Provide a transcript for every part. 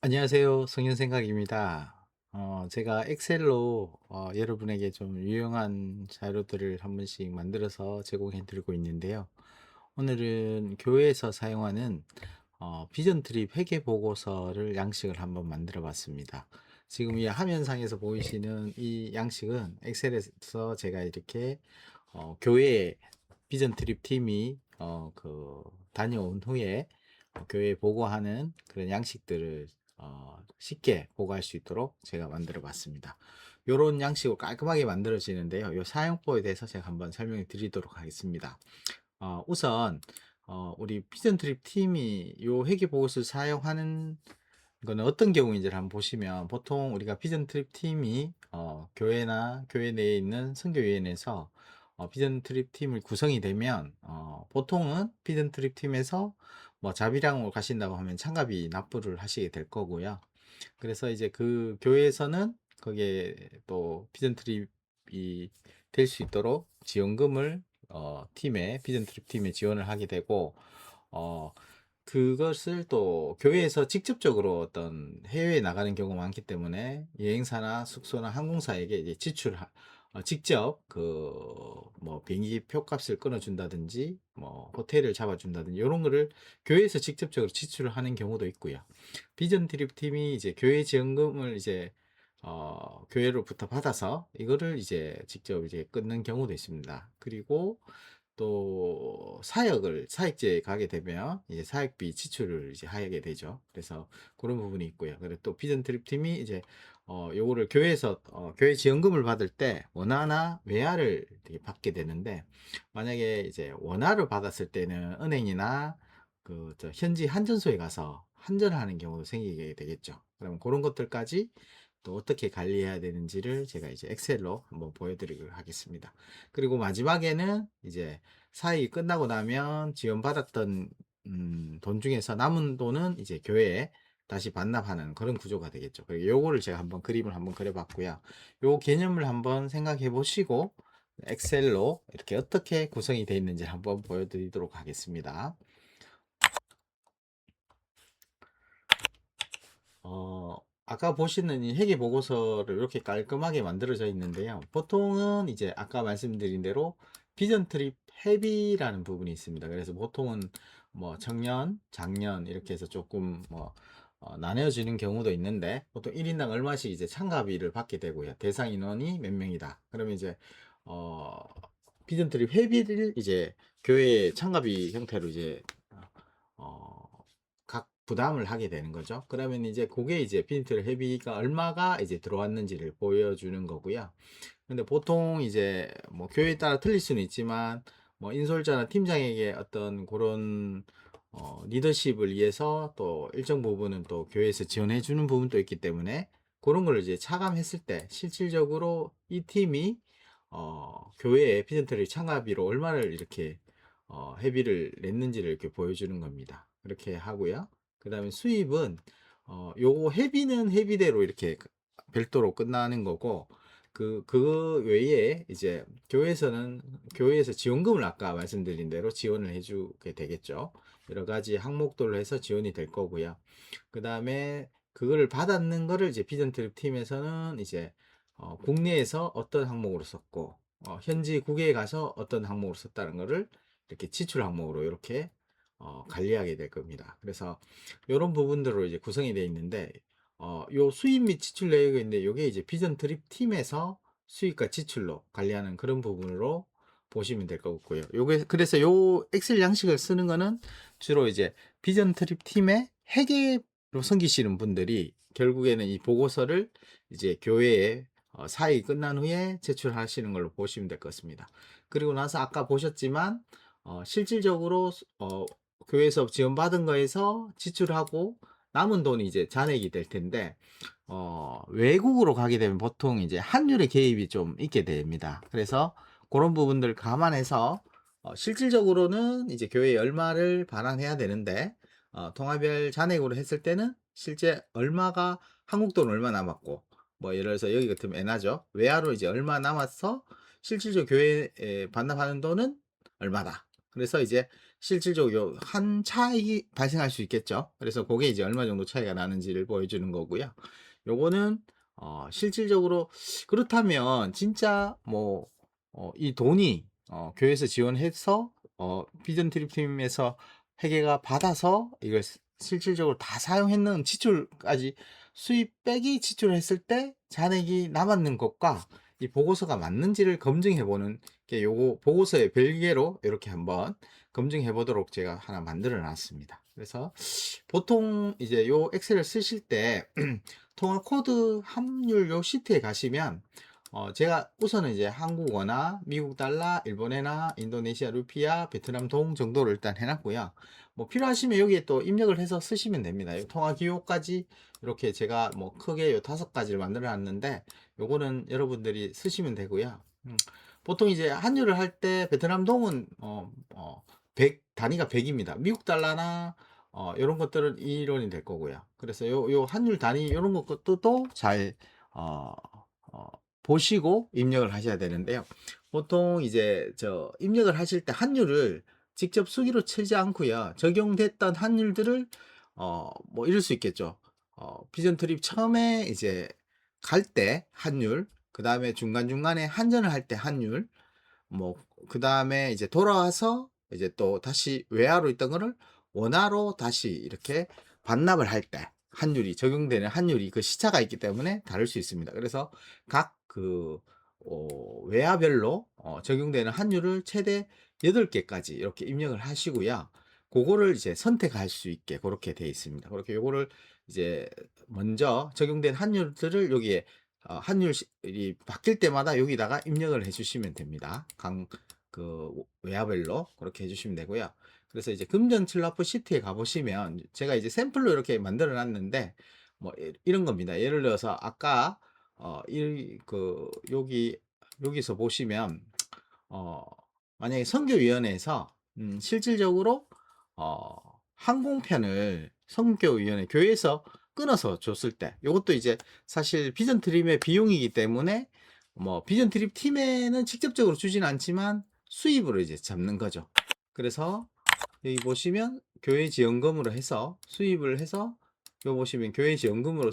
안녕하세요. 성현생각입니다. 제가 엑셀로 여러분에게 좀 유용한 자료들을 한 번씩 만들어서 제공해 드리고 있는데요. 오늘은 교회에서 사용하는 비전 트립 회계 보고서를 양식을 한번 만들어 봤습니다. 지금 이 화면상에서 보이시는 이 양식은 엑셀에서 제가 이렇게 교회 비전 트립 팀이 다녀온 후에 교회에 보고하는 그런 양식들을 쉽게 보고할 수 있도록 제가 만들어 봤습니다. 요런 양식으로 깔끔하게 만들어지는데요. 요 사용법에 대해서 제가 한번 설명해 드리도록 하겠습니다. 우선 우리 비전 트립 팀이 요 회계 보고서를 사용하는 거는 어떤 경우인지를 한번 보시면, 보통 우리가 비전 트립 팀이 교회나 교회 내에 있는 선교위원회에서 비전 트립 팀을 구성이 되면, 보통은 비전 트립 팀에서 뭐 자비량으로 가신다고 하면 참가비 납부를 하시게 될 거고요. 그래서 이제 그 교회에서는 거기에 또 비전 트립이 될 수 있도록 지원금을 팀에 비전 트립 팀에 지원을 하게 되고, 어 그것을 또 교회에서 직접적으로 어떤 해외에 나가는 경우가 많기 때문에 여행사나 숙소나 항공사에게 이제 직접 뭐 비행기 표값을 끊어준다든지 뭐 호텔을 잡아준다든지 이런 거를 교회에서 직접적으로 지출을 하는 경우도 있고요. 비전 트립 팀이 이제 교회 지원금을 이제 교회로부터 받아서 이거를 이제 직접 이제 끊는 경우도 있습니다. 그리고 또 사역제에 가게 되면 이제 사역비 지출을 이제 하게 되죠. 그래서 그런 부분이 있고요. 그리고 또 비전 트립 팀이 이제 요거를 교회에서 교회 지원금을 받을 때 원화나 외화를 되게 받게 되는데, 만약에 이제 원화를 받았을 때는 은행이나 현지 환전소에 가서 환전하는 경우도 생기게 되겠죠. 그럼 그런 것들까지 또 어떻게 관리해야 되는지를 제가 이제 엑셀로 한번 보여드리도록 하겠습니다. 그리고 마지막에는 이제 사익이 끝나고 나면 지원받았던 돈 중에서 남은 돈은 이제 교회에 다시 반납하는 그런 구조가 되겠죠. 그리고 요거를 제가 한번 그림을 한번 그려봤고요. 요 개념을 한번 생각해 보시고 엑셀로 이렇게 어떻게 구성이 되어 있는지 한번 보여드리도록 하겠습니다. 아까 보시는 이 회계 보고서를 이렇게 깔끔하게 만들어져 있는데요. 보통은 이제 아까 말씀드린 대로 비전 트립 헤비라는 부분이 있습니다. 그래서 보통은 뭐 청년, 장년 이렇게 해서 조금 뭐 나뉘어지는 경우도 있는데, 보통 1인당 얼마씩 이제 참가비를 받게 되고요. 대상 인원이 몇 명이다. 그러면 이제 어 비전 트립 회비를 이제 교회 참가비 형태로 이제 어 각 부담을 하게 되는 거죠. 그러면 이제 그게 이제 빈트를 회비가 얼마가 이제 들어왔는지를 보여주는 거고요. 근데 보통 이제 뭐 교회에 따라 틀릴 수는 있지만, 뭐 인솔자나 팀장에게 어떤 그런 리더십을 위해서 또 일정 부분은 또 교회에서 지원해 주는 부분도 있기 때문에, 그런 걸 이제 차감했을 때 실질적으로 이 팀이 교회에 피전트리 참가비로 얼마를 이렇게 회비를 냈는지를 이렇게 보여주는 겁니다. 그렇게 하고요. 그 다음에 수입은 요거 회비는 회비대로 이렇게 별도로 끝나는 거고, 그 외에 이제 교회에서 지원금을 아까 말씀드린 대로 지원을 해주게 되겠죠. 여러 가지 항목들로 해서 지원이 될 거고요. 그 다음에 그거를 받았는 거를 이제 비전 트립 팀에서는 이제 국내에서 어떤 항목으로 썼고, 현지 국외에 가서 어떤 항목으로 썼다는 거를 이렇게 지출 항목으로 이렇게 관리하게 될 겁니다. 그래서 이런 부분들로 이제 구성이 되어 있는데, 요 수입 및 지출 내역이 있는데, 요게 이제 비전 트립 팀에서 수입과 지출로 관리하는 그런 부분으로 보시면 될 것 같고요. 요게 그래서 요 엑셀 양식을 쓰는 거는 주로 이제 비전 트립 팀의 회계로 섬기시는 분들이 결국에는 이 보고서를 이제 교회에 사익이 끝난 후에 제출하시는 걸로 보시면 될 것 같습니다. 그리고 나서 아까 보셨지만 실질적으로 교회에서 지원받은 거에서 지출하고 남은 돈이 이제 잔액이 될 텐데, 외국으로 가게 되면 보통 이제 환율의 개입이 좀 있게 됩니다. 그래서 그런 부분들 감안해서 실질적으로는 이제 교회에 얼마를 반환해야 되는데, 통화별 잔액으로 했을 때는 실제 얼마가 한국 돈 얼마 남았고, 뭐 예를 들어서 여기 같으면 엔화죠. 외화로 이제 얼마 남았어 실질적 교회에 반납하는 돈은 얼마다. 그래서 이제 실질적으로 요 한 차익이 발생할 수 있겠죠. 그래서 고게 이제 얼마 정도 차이가 나는지를 보여주는 거고요. 요거는 실질적으로 그렇다면 진짜 뭐 이 돈이 교회에서 지원해서 비전 트립팀에서 회계가 받아서 이걸 실질적으로 다 사용했는 지출까지 수입 빼기 지출했을 때 잔액이 남았는 것과 이 보고서가 맞는지를 검증해 보는 게 요거 보고서의 별개로 이렇게 한번 검증해 보도록 제가 하나 만들어 놨습니다. 그래서 보통 이제 요 엑셀을 쓰실 때 통화 코드 환율 요 시트에 가시면 제가 우선은 이제 한국어나 미국 달러, 일본 엔화, 인도네시아 루피아, 베트남 동 정도를 일단 해놨고요. 뭐 필요하시면 여기에 또 입력을 해서 쓰시면 됩니다. 요 통화 기호까지 이렇게 제가 뭐 크게 요 5가지를 만들어 놨는데 요거는 여러분들이 쓰시면 되고요. 보통 이제 환율을 할 때 베트남 동은 100 단위가 100입니다. 미국 달러나 요런 것들은 이론이 될 거고요. 그래서 요 환율 단위 요런 것도 잘 어, 어, 보시고 입력을 하셔야 되는데요. 보통 이제 입력을 하실 때 환율을 직접 수기로 치지 않고요. 적용됐던 환율들을 뭐 이럴 수 있겠죠. 비전 트립 처음에 이제 갈 때 환율, 그 다음에 중간중간에 환전을 할 때 환율, 뭐 그다음에 이제 돌아와서 이제 또 다시 외화로 있던 거를 원화로 다시 이렇게 반납을 할 때 환율이 적용되는 환율이 그 시차가 있기 때문에 다를 수 있습니다. 그래서 각 외화별로 적용되는 환율을 최대 8개까지 이렇게 입력을 하시고요. 그거를 이제 선택할 수 있게 그렇게 되어 있습니다. 그렇게 요거를 이제 먼저 적용된 환율들을 여기에 환율이 바뀔 때마다 여기다가 입력을 해주시면 됩니다. 외화별로 그렇게 해주시면 되고요. 그래서 이제 금전칠라프 시트에 가보시면 제가 이제 샘플로 이렇게 만들어 놨는데 뭐 이런 겁니다. 예를 들어서 아까 여기서 보시면 어, 만약에 선교위원회에서 실질적으로 어, 항공편을 선교위원회 교회에서 끊어서 줬을 때 이것도 이제 사실 비전 트립의 비용이기 때문에 뭐 비전 트립 팀에는 직접적으로 주진 않지만 수입으로 이제 잡는 거죠. 그래서 여기 보시면 교회 지원금으로 해서 수입을 해서 여기 보시면 교회 지원금으로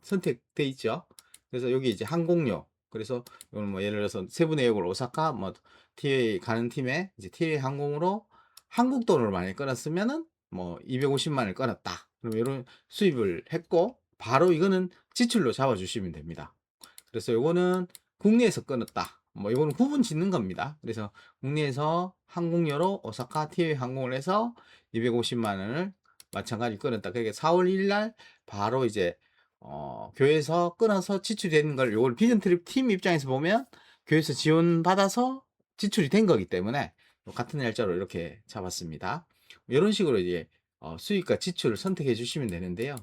선택돼 있죠. 그래서 여기 이제 항공료, 그래서 이건 뭐 예를 들어서 세부 내역을 오사카 뭐 TA 가는 팀에 이제 TA 항공으로 한국 돈으로 만약에 끊었으면은 뭐 250만을 끊었다. 그럼 이런 수입을 했고 바로 이거는 지출로 잡아 주시면 됩니다. 그래서 요거는 국내에서 끊었다. 뭐 이거는 구분 짓는 겁니다. 그래서 국내에서 항공료로 오사카 티웨이 항공을 해서 250만 원을 마찬가지 끊었다. 그러니까 4월 1일 날 바로 이제 교회에서 끊어서 지출되는 걸 요걸 비전 트립 팀 입장에서 보면 교회에서 지원 받아서 지출이 된 거기 때문에 같은 날짜로 이렇게 잡았습니다. 이런 식으로 이제 수익과 지출을 선택해 주시면 되는데요.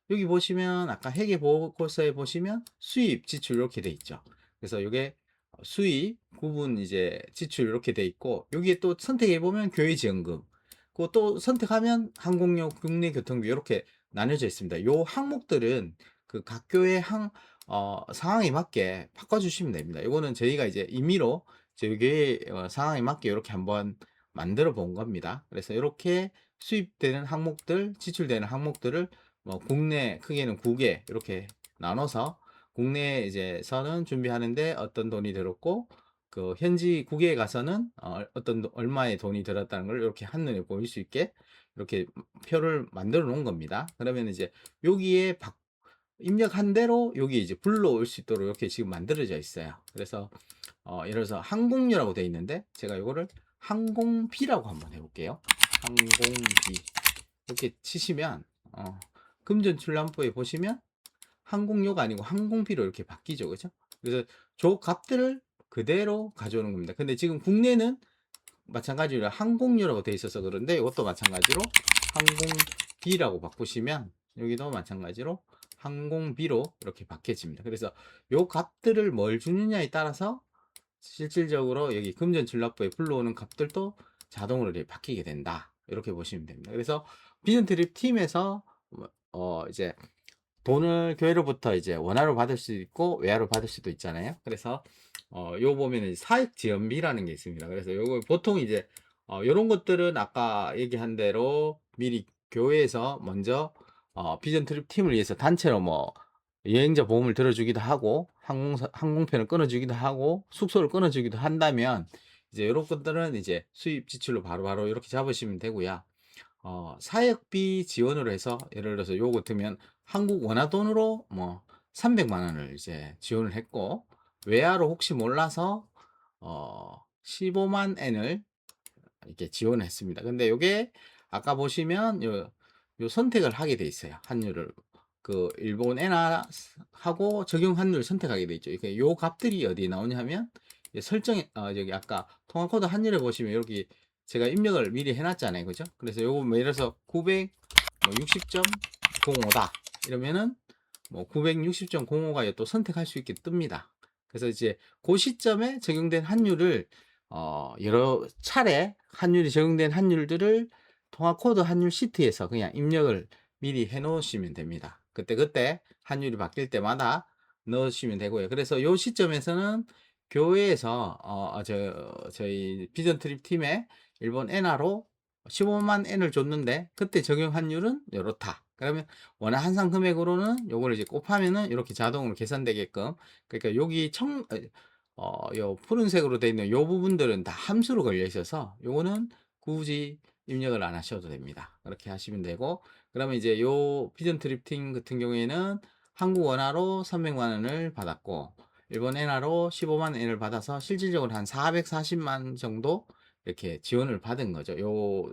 여기 보시면 아까 회계 보고서에 보시면 수입, 지출 이렇게 돼 있죠. 그래서 이게 수입, 구분 이제 지출 이렇게 돼 있고 여기에 또 선택해 보면 교회 지원금, 그또 선택하면 항공료, 국내 교통비 이렇게 나눠져 있습니다. 요 항목들은 그 각 교회 상황에 맞게 바꿔주시면 됩니다. 이거는 저희가 이제 임의로 저희 교회 상황에 맞게 이렇게 한번 만들어 본 겁니다. 그래서 이렇게 수입되는 항목들, 지출되는 항목들을 뭐 국내 크게는 9개 이렇게 나눠서 국내 이제서는 준비하는데 어떤 돈이 들었고 그 현지 국외에 가서는 어떤 얼마의 돈이 들었다는 걸 이렇게 한눈에 보일 수 있게 이렇게 표를 만들어 놓은 겁니다. 그러면 이제 여기에 입력한 대로 여기 이제 불러올 수 있도록 이렇게 지금 만들어져 있어요. 그래서 예를 들어서 항공료라고 되어 있는데 제가 이거를 항공비라고 한번 해볼게요. 항공비 이렇게 치시면 금전출납부에 보시면 항공료가 아니고 항공비로 이렇게 바뀌죠. 그죠? 그래서 저 값들을 그대로 가져오는 겁니다. 근데 지금 국내는 마찬가지로 항공료라고 되어 있어서 그런데 이것도 마찬가지로 항공비라고 바꾸시면 여기도 마찬가지로 항공비로 이렇게 바뀌어집니다. 그래서 요 값들을 뭘 주느냐에 따라서 실질적으로 여기 금전출납부에 불러오는 값들도 자동으로 이렇게 바뀌게 된다. 이렇게 보시면 됩니다. 그래서 비전 트립 팀에서 이제 돈을 교회로부터 이제 원화로 받을 수도 있고 외화로 받을 수도 있잖아요. 그래서 요 보면은 사익 지원비라는 게 있습니다. 그래서 요거 보통 이제 요런 것들은 아까 얘기한 대로 미리 교회에서 먼저 비전 트립 팀을 위해서 단체로 뭐 여행자 보험을 들어 주기도 하고 항공편을 끊어 주기도 하고 숙소를 끊어 주기도 한다면 이제 요런 것들은 이제 수입 지출로 바로바로 요렇게 잡으시면 되고요. 사역비 지원으로 해서 예를 들어서 요거 들면 한국 원화 돈으로 뭐 300만 원을 이제 지원을 했고, 외화로 혹시 몰라서 15만 엔을 이렇게 지원을 했습니다. 근데 요게 아까 보시면 요 선택을 하게 돼 있어요. 환율을 그 일본 엔화 하고 적용 환율 선택하게 돼 있죠. 이렇게 요 값들이 어디에 나오냐 하면 설정에 여기 아까 통화 코드 환율에 보시면 여기 제가 입력을 미리 해놨잖아요, 그죠? 그래서 요거 뭐 예를 들어서 960.05다 이러면은 뭐 960.05가 또 선택할 수 있게 뜹니다. 그래서 이제 그 시점에 적용된 환율을 여러 차례 환율이 적용된 환율들을 통화 코드 환율 시트에서 그냥 입력을 미리 해 놓으시면 됩니다. 그때 환율이 바뀔 때마다 넣으시면 되고요. 그래서 요 시점에서는 교회에서 저희 비전 트립 팀에 일본 엔화로 15만 엔을 줬는데 그때 적용 환율은 요렇다. 그러면 원화 환산 금액으로는 요거를 이제 곱하면은 이렇게 자동으로 계산되게끔, 그러니까 여기 요 푸른색으로 되어 있는 요 부분들은 다 함수로 걸려 있어서 요거는 굳이 입력을 안 하셔도 됩니다. 그렇게 하시면 되고, 그러면 이제 요 피전 트리프팅 같은 경우에는 한국 원화로 300만 원을 받았고 일본 엔화로 15만 엔을 받아서 실질적으로 한 440만 정도 이렇게 지원을 받은 거죠. 요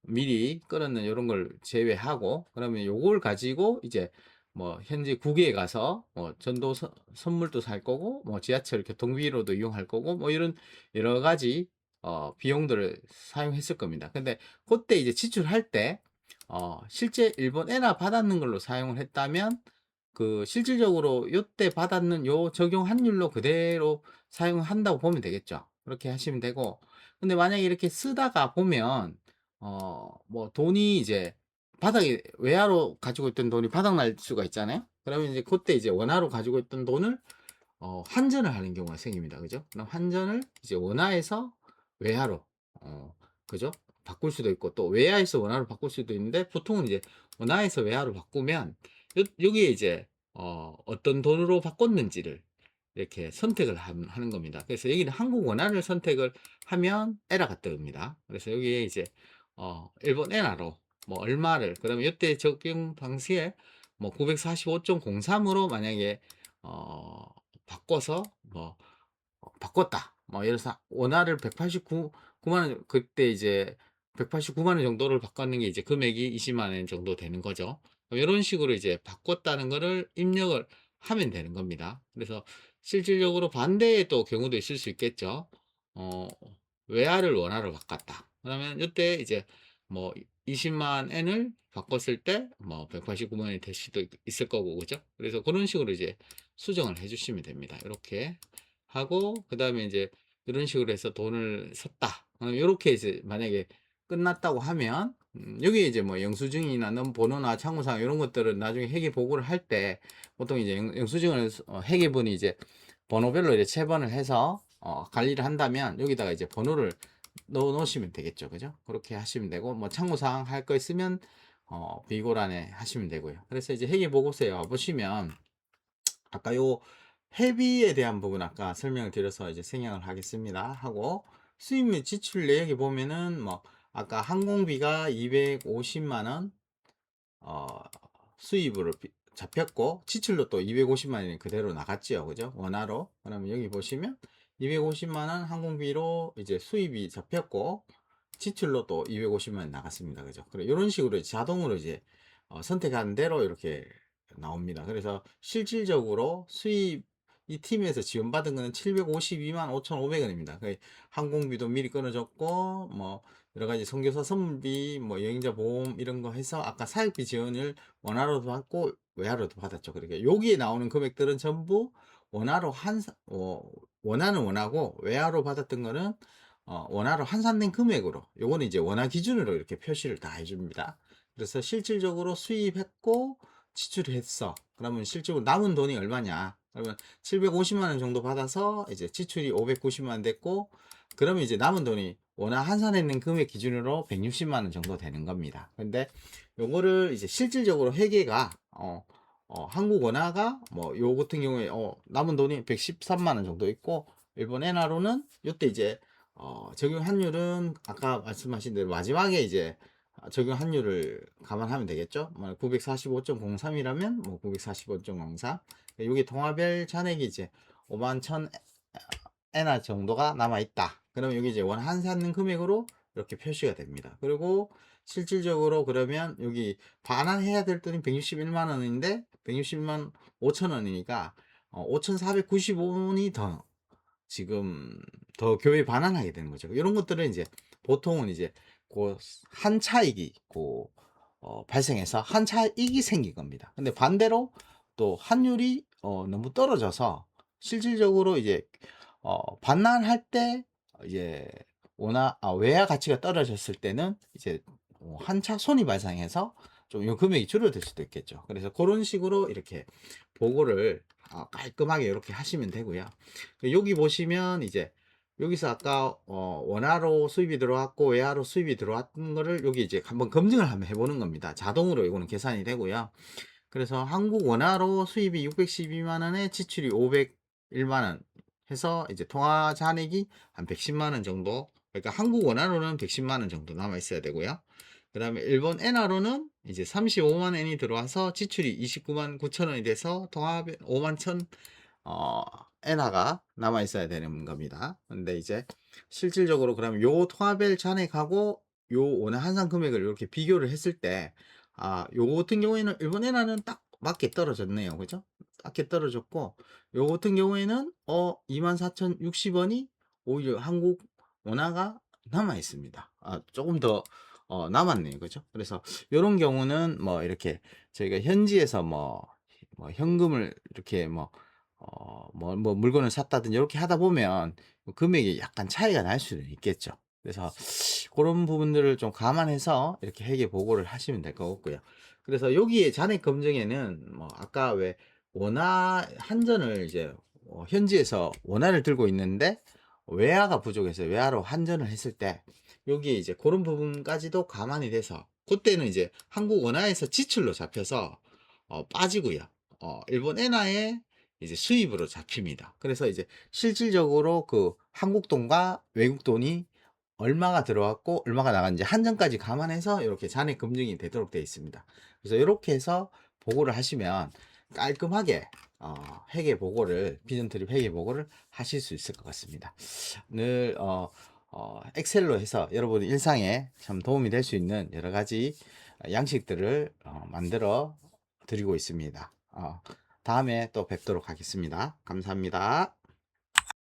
미리 끌어는 이런 걸 제외하고, 그러면 요걸 가지고 이제 뭐 현재 국외에 가서 뭐 전도 선물도 살 거고 뭐 지하철 교통비로도 이용할 거고 뭐 이런 여러 가지 비용들을 사용했을 겁니다. 근데 그때 이제 지출할 때 실제 일본 엔화 받았는 걸로 사용을 했다면 그 실질적으로 요때 받았는 요 적용 환율로 그대로 사용한다고 보면 되겠죠. 그렇게 하시면 되고, 근데 만약에 이렇게 쓰다가 보면 뭐 돈이 이제 바닥에 외화로 가지고 있던 돈이 바닥 날 수가 있잖아요. 그러면 이제 그때 이제 원화로 가지고 있던 돈을 환전을 하는 경우가 생깁니다. 그죠? 그럼 환전을 이제 원화에서 외화로 그죠? 바꿀 수도 있고 또 외화에서 원화로 바꿀 수도 있는데, 보통은 이제 원화에서 외화로 바꾸면 여기에 이제 어떤 돈으로 바꿨는지를 이렇게 선택을 하는 겁니다. 그래서 여기는 한국 원화를 선택을 하면 에러가 뜹니다. 그래서 여기에 이제 일본 엔화로 뭐 얼마를, 그러면 이때 적용 당시에 뭐 945.03으로 만약에 바꿔서 뭐 바꿨다. 뭐 예를 들어서 원화를 189만 원, 그때 이제 189만 원 정도를 바꿨는 게 이제 금액이 20만 원 정도 되는 거죠. 이런 식으로 이제 바꿨다는 거를 입력을 하면 되는 겁니다. 그래서 실질적으로 반대의 또 경우도 있을 수 있겠죠. 어, 외화를 원화로 바꿨다. 그러면 이때 이제 뭐 20만 엔을 바꿨을 때 뭐 189만 원이 될 수도 있을 거고, 그죠? 그래서 그런 식으로 이제 수정을 해주시면 됩니다. 이렇게 하고 그다음에 이제 이런 식으로 해서 돈을 썼다. 요렇게 이제 만약에 끝났다고 하면 여기에 이제 뭐 영수증이나 번호나 창구상 이런 것들은 나중에 회계 보고를 할 때 보통 이제 영수증을 회계본이 이제 번호별로 이제 체번을 해서 관리를 한다면 여기다가 이제 번호를 넣어 놓으시면 되겠죠. 그죠? 그렇게 하시면 되고, 뭐 창구사항 할 거 있으면 비고란에 하시면 되고요. 그래서 이제 회계 보고서에 와 보시면 아까 요 회비에 대한 부분 아까 설명을 드려서 이제 생략을 하겠습니다 하고, 수입 및 지출 내역에 보면은 뭐 아까 항공비가 250만 원 어, 수입으로 잡혔고 지출로 또 250만 원이 그대로 나갔지요. 그죠? 원화로. 그러면 여기 보시면 250만 원 항공비로 이제 수입이 잡혔고 지출로 또 250만 원 나갔습니다. 그죠? 그래 이런 식으로 자동으로 이제 선택한 대로 이렇게 나옵니다. 그래서 실질적으로 수입 이 팀에서 지원받은 거는 752만 5,500원입니다. 항공비도 미리 끊어졌고 뭐 여러 가지 선교사 선물비, 뭐 여행자 보험 이런 거 해서 아까 사역비 지원을 원화로도 받고 외화로도 받았죠. 그러니까 여기에 나오는 금액들은 전부 원화로 원화는 원화고 외화로 받았던 거는 원화로 환산된 금액으로, 요거는 이제 원화 기준으로 이렇게 표시를 다 해줍니다. 그래서 실질적으로 수입했고 지출했어. 그러면 실질적으로 남은 돈이 얼마냐? 그러면 750만 원 정도 받아서 이제 지출이 590만 원 됐고, 그러면 이제 남은 돈이 원화 환산했는 금액 기준으로 160만 원 정도 되는 겁니다. 근데 요거를 이제 실질적으로 회계가 한국 원화가 뭐 요 같은 경우에 남은 돈이 113만 원 정도 있고, 일본 엔화로는 요때 이제 적용 환율은 아까 말씀하신 대로 마지막에 이제 적용 환율을 감안하면 되겠죠. 뭐 945.03이라면 뭐 945.03. 요게 통화별 잔액이 이제 5만 1천 엔화 정도가 남아 있다. 그러면 여기 이제 원 환산는 금액으로 이렇게 표시가 됩니다. 그리고 실질적으로 그러면 여기 반환해야 될 돈이 161만 원인데 161만 5천 원이니까 5,495원이 더 지금 더 교회 반환하게 되는 거죠. 이런 것들은 이제 보통은 이제 그 한 차익이 발생해서 한 차익이 생긴 겁니다. 근데 반대로 또 환율이 너무 떨어져서 실질적으로 이제 반환할 때 이제 외화 가치가 떨어졌을 때는 이제 한 차 손이 발생해서 좀 요 금액이 줄어들 수도 있겠죠. 그래서 그런 식으로 이렇게 보고를 깔끔하게 이렇게 하시면 되고요. 여기 보시면 이제 여기서 아까 원화로 수입이 들어왔고 외화로 수입이 들어왔던 거를 여기 이제 한번 검증을 한번 해보는 겁니다. 자동으로 이거는 계산이 되고요. 그래서 한국 원화로 수입이 612만 원에 지출이 501만 원 해서 이제 통화 잔액이 한 110만 원 정도. 그러니까 한국 원화로는 110만 원 정도 남아 있어야 되고요. 그다음에 일본 엔화로는 이제 35만 엔이 들어와서 지출이 29만 9천 원이 돼서 통화 5만 천 엔화가 남아 있어야 되는 겁니다. 근데 이제 실질적으로 그러면 요 통화별 잔액하고 요 원화 환산 금액을 이렇게 비교를 했을 때 요거 같은 경우에는 일본 엔화는 딱 맞게 떨어졌네요. 그죠? 맞게 떨어졌고, 요거 같은 경우에는 24,060원이 오히려 한국 원화가 남아 있습니다. 조금 더 남았네요. 그죠? 그래서 요런 경우는 뭐 이렇게 저희가 현지에서 뭐 현금을 이렇게 물건을 샀다든지 이렇게 하다 보면 금액이 약간 차이가 날 수는 있겠죠. 그래서 그런 부분들을 좀 감안해서 이렇게 회계 보고를 하시면 될 것 같고요. 그래서 여기에 잔액 검증에는 뭐 아까 왜 원화 한전을 이제 현지에서 원화를 들고 있는데 외화가 부족해서 외화로 환전을 했을 때 여기에 이제 그런 부분까지도 감안이 돼서 그때는 이제 한국 원화에서 지출로 잡혀서 빠지고요. 일본 엔화에 이제 수입으로 잡힙니다. 그래서 이제 실질적으로 그 한국 돈과 외국 돈이 얼마가 들어왔고 얼마가 나갔는지 한전까지 감안해서 이렇게 잔액 검증이 되도록 되어 있습니다. 그래서 이렇게 해서 보고를 하시면 깔끔하게 회계 보고를 비전트립 회계 보고를 하실 수 있을 것 같습니다. 늘 엑셀로 해서 여러분 일상에 참 도움이 될 수 있는 여러 가지 양식들을 만들어 드리고 있습니다. 다음에 또 뵙도록 하겠습니다. 감사합니다.